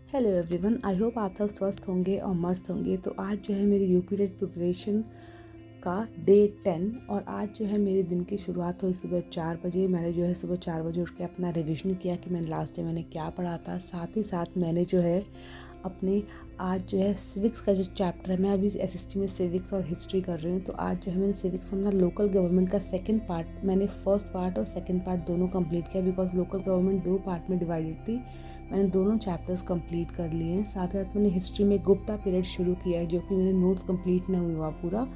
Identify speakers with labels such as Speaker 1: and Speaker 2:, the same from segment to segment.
Speaker 1: Hello everyone, I hope आप सब स्वस्थ होंगे और मस्त होंगे। तो आज जो है मेरी यूपी टेट प्रिपरेशन का डे 10 और आज जो है मेरे दिन की शुरुआत हुई सुबह 4 बजे। मैंने जो है सुबह 4 बजे उठ के अपना रिविज़न किया कि मैंने लास्ट डे मैंने क्या पढ़ा था। साथ ही साथ मैंने जो है अपने आज जो है सिविक्स का जो चैप्टर है, मैं अभी एसएसटी में सिविक्स और हिस्ट्री कर रही हूँ। तो आज जो है मैंने सिविक्स में अपना लोकल गवर्नमेंट का सेकंड पार्ट, मैंने फर्स्ट पार्ट और सेकंड पार्ट दोनों कंप्लीट किया। बिकॉज लोकल गवर्नमेंट 2 पार्ट में डिवाइडेड थी। मैंने दोनों चैप्टर्स कंप्लीट कर लिए हैं। साथ ही साथ मैंने हिस्ट्री में गुप्ता पीरियड शुरू किया है, जो कि मेरे नोट्स कंप्लीट नहीं हुआ पूरा।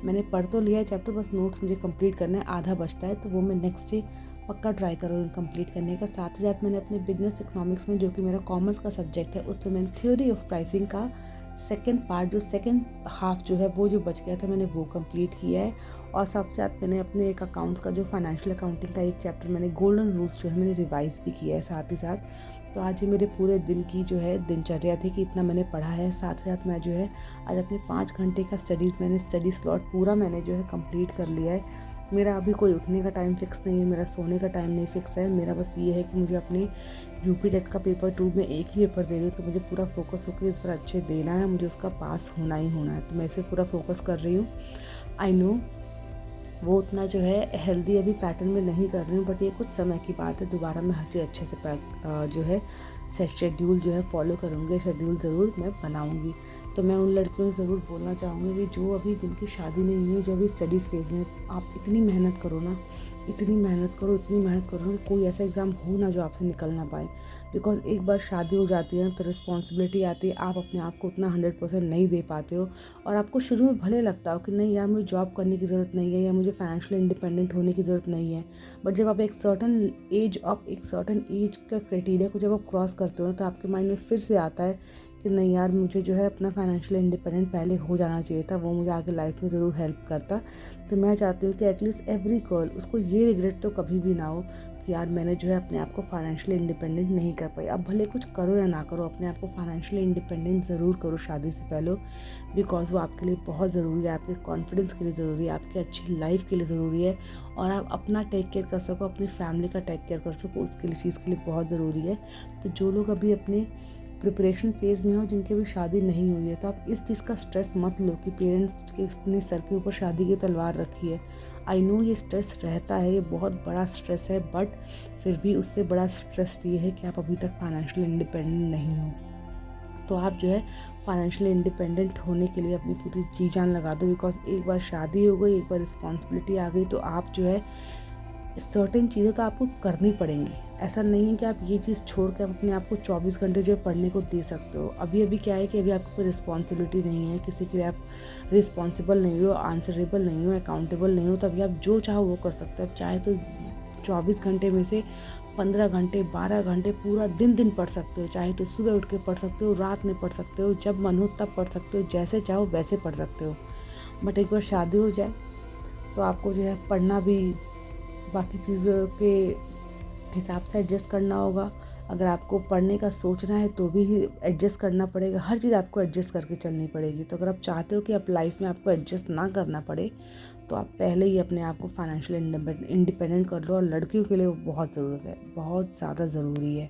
Speaker 1: मैंने पढ़ तो लिया है चैप्टर, बस नोट्स मुझे कंप्लीट करना है, आधा बचता है। तो वो मैं नेक्स्ट डे पक्का ट्राई करूँगी कंप्लीट करने का। साथ ही साथ मैंने अपने बिजनेस इकोनॉमिक्स में, जो कि मेरा कॉमर्स का सब्जेक्ट है, उसमें मैंने थ्योरी ऑफ प्राइसिंग का सेकंड पार्ट, जो सेकंड हाफ जो है वो जो बच गया था, मैंने वो कंप्लीट किया है। और साथ साथ मैंने अपने एक अकाउंट्स का जो फाइनेंशियल अकाउंटिंग का एक चैप्टर, मैंने गोल्डन रूल्स जो है मैंने रिवाइज भी किया है साथ ही साथ। तो आज ये मेरे पूरे दिन की जो है दिनचर्या थी कि इतना मैंने पढ़ा है। साथ ही साथ मैं जो है आज अपने 5 घंटे का मैंने स्टडी स्लॉट पूरा मैंने जो है कंप्लीट कर लिया है। मेरा अभी कोई उठने का टाइम फिक्स नहीं है, मेरा सोने का टाइम नहीं फिक्स है। मेरा बस ये है कि मुझे अपने यूपी टेट का पेपर 2 में एक ही पेपर दे रही हूँ, तो मुझे पूरा फोकस होकर इस पर अच्छे देना है, मुझे उसका पास होना ही होना है। तो मैं इसे पूरा फोकस कर रही हूँ। आई नो वो उतना जो है हेल्दी अभी पैटर्न में नहीं कर रही हूँ, बट ये कुछ समय की बात है। दोबारा मैं हर चीज़ अच्छे से जो है शेड्यूल जो है फॉलो करूँगी, शेड्यूल ज़रूर मैं बनाऊँगी। तो मैं उन लड़कियों से ज़रूर बोलना चाहूँगी कि जो अभी जिनकी शादी नहीं हुई है, जो अभी स्टडीज़ फेज़ में, आप इतनी मेहनत करो ना, इतनी मेहनत करो ना कि कोई ऐसा एग्ज़ाम हो ना जो आपसे निकल ना पाए। बिकॉज एक बार शादी हो जाती है ना, तो रिस्पॉन्सिबिलिटी आती है, आप अपने आप को उतना 100% नहीं दे पाते हो। और आपको शुरू में भले लगता हो कि नहीं यार, मुझे जॉब करने की ज़रूरत नहीं है या मुझे फाइनेंशियल इंडिपेंडेंट होने की ज़रूरत नहीं है। बट जब आप एक सर्टन एज का क्राइटेरिया को जब आप क्रॉस करते हो ना, तो आपके माइंड में फिर से आता है कि नहीं यार, मुझे जो है अपना फाइनेंशियल इंडिपेंडेंट पहले हो जाना चाहिए था, वो मुझे आगे लाइफ में ज़रूर हेल्प करता। तो मैं चाहती हूँ कि एटलीस्ट एवरी गर्ल, उसको ये रिग्रेट तो कभी भी ना हो कि यार मैंने जो है अपने आप को फाइनेंशियली इंडिपेंडेंट नहीं कर पाई। अब भले कुछ करो या ना करो, अपने आप को फाइनेंशियली इंडिपेंडेंट ज़रूर करो शादी से पहले। बिकॉज वो आपके लिए बहुत ज़रूरी है, आपके कॉन्फिडेंस के लिए ज़रूरी है, आपकी अच्छी लाइफ के लिए ज़रूरी है। और आप अपना टेक केयर कर सको, अपनी फैमिली का टेक केयर कर सको, उसके लिए चीज़ के लिए बहुत ज़रूरी है। तो जो लोग अभी अपने प्रिपरेशन फेज़ में हो, जिनकी अभी शादी नहीं हुई है, तो आप इस चीज़ का स्ट्रेस मत लो कि पेरेंट्स के ने सर के ऊपर शादी की तलवार रखी है। आई नो ये स्ट्रेस रहता है, ये बहुत बड़ा स्ट्रेस है, बट फिर भी उससे बड़ा स्ट्रेस ये है कि आप अभी तक फाइनेंशियल इंडिपेंडेंट नहीं हो। तो आप जो है फाइनेंशियली इंडिपेंडेंट होने के लिए अपनी पूरी जी जान लगा दो। बिकॉज एक बार शादी हो गई, एक बार रिस्पॉन्सिबिलिटी आ गई, तो आप जो है सर्टेन चीज़ें तो आपको करनी पड़ेंगी। ऐसा नहीं है कि आप ये चीज़ छोड़ कर अपने आप को 24 घंटे जो है पढ़ने को दे सकते हो। अभी क्या है कि अभी आपको कोई रिस्पॉन्सिबिलिटी नहीं है, किसी के लिए आप रिस्पॉन्सिबल नहीं हो, आंसरेबल नहीं हो, अकाउंटेबल नहीं हो। तो अभी आप जो चाहो वो कर सकते हो। आप चाहे तो 24 घंटे में से 15 घंटे, 12 घंटे पूरा दिन पढ़ सकते हो। चाहे तो सुबह उठ के पढ़ सकते हो, रात में पढ़ सकते हो, जब मन हो तब पढ़ सकते हो, जैसे चाहो वैसे पढ़ सकते हो। बट एक बार शादी हो जाए तो आपको जो है पढ़ना भी बाकी चीज़ों के हिसाब से एडजस्ट करना होगा। अगर आपको पढ़ने का सोचना है तो भी एडजस्ट करना पड़ेगा, हर चीज़ आपको एडजस्ट करके चलनी पड़ेगी। तो अगर आप चाहते हो कि आप लाइफ में आपको एडजस्ट ना करना पड़े, तो आप पहले ही अपने आप को फाइनेंशियल इंडिपेंडेंट कर लो। और लड़कियों के लिए वो बहुत ज़रूरत है, बहुत ज़्यादा ज़रूरी है।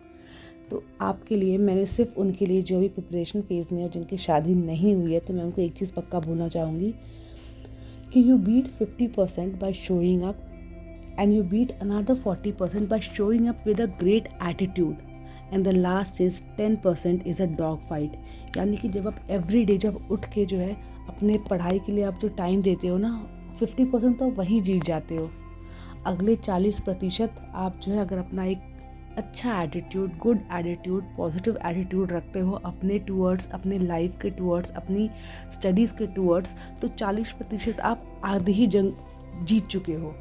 Speaker 1: तो आपके लिए, मैंने सिर्फ उनके लिए जो भी प्रिपरेशन फेज़ में है, जिनकी शादी नहीं हुई है, तो मैं उनको एक चीज़ पक्का बोलना चाहूँगी कि you beat 50% by showing up and you beat another 40% by showing up with a great attitude, and the last is 10% is a dog fight। यानी कि जब आप एवरी डे जब उठ के जो है अपने पढ़ाई के लिए आप जो टाइम देते हो ना, 50% तो वहीं जीत जाते हो। अगले 40% आप जो है अगर अपना एक अच्छा attitude, good attitude, positive attitude रखते हो अपने टूवर्ड्स, अपने लाइफ के टूवर्ड्स, अपनी स्टडीज़ के टूवर्ड्स, तो 40% आप आधी ही जंग जीत चुके हो।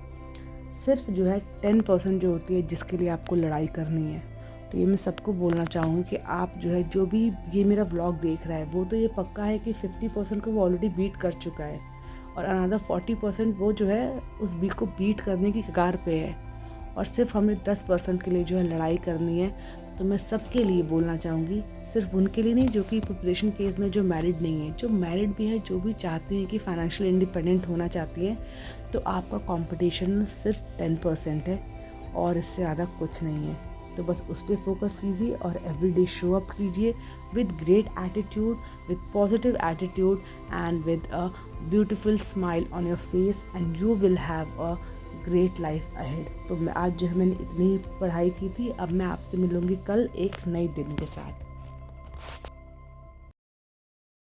Speaker 1: सिर्फ जो है 10% जो होती है जिसके लिए आपको लड़ाई करनी है। तो ये मैं सबको बोलना चाहूँगी कि आप जो है, जो भी ये मेरा व्लॉग देख रहा है, वो तो ये पक्का है कि 50% को वो ऑलरेडी बीट कर चुका है, और अनदर 40% वो जो है उस बीट को बीट करने की कगार पे है। और सिर्फ हमें 10% के लिए जो है लड़ाई करनी है। तो मैं सबके लिए बोलना चाहूँगी, सिर्फ उनके लिए नहीं जो कि प्रिपरेशन फेज़ में जो मैरिड नहीं है, जो मैरिड भी है, जो भी चाहते हैं कि फाइनेंशियल इंडिपेंडेंट होना चाहती हैं, तो आपका कंपटीशन सिर्फ 10% है और इससे ज़्यादा कुछ नहीं है। तो बस उस पर फोकस कीजिए और एवरीडे शो अप कीजिए with great attitude, with positive attitude and with a beautiful smile on your face, and you will have a great life ahead. तो मैं आज जो है मैंने इतनी ही पढ़ाई की थी। अब मैं आपसे मिलूँगी कल एक नए दिन के साथ।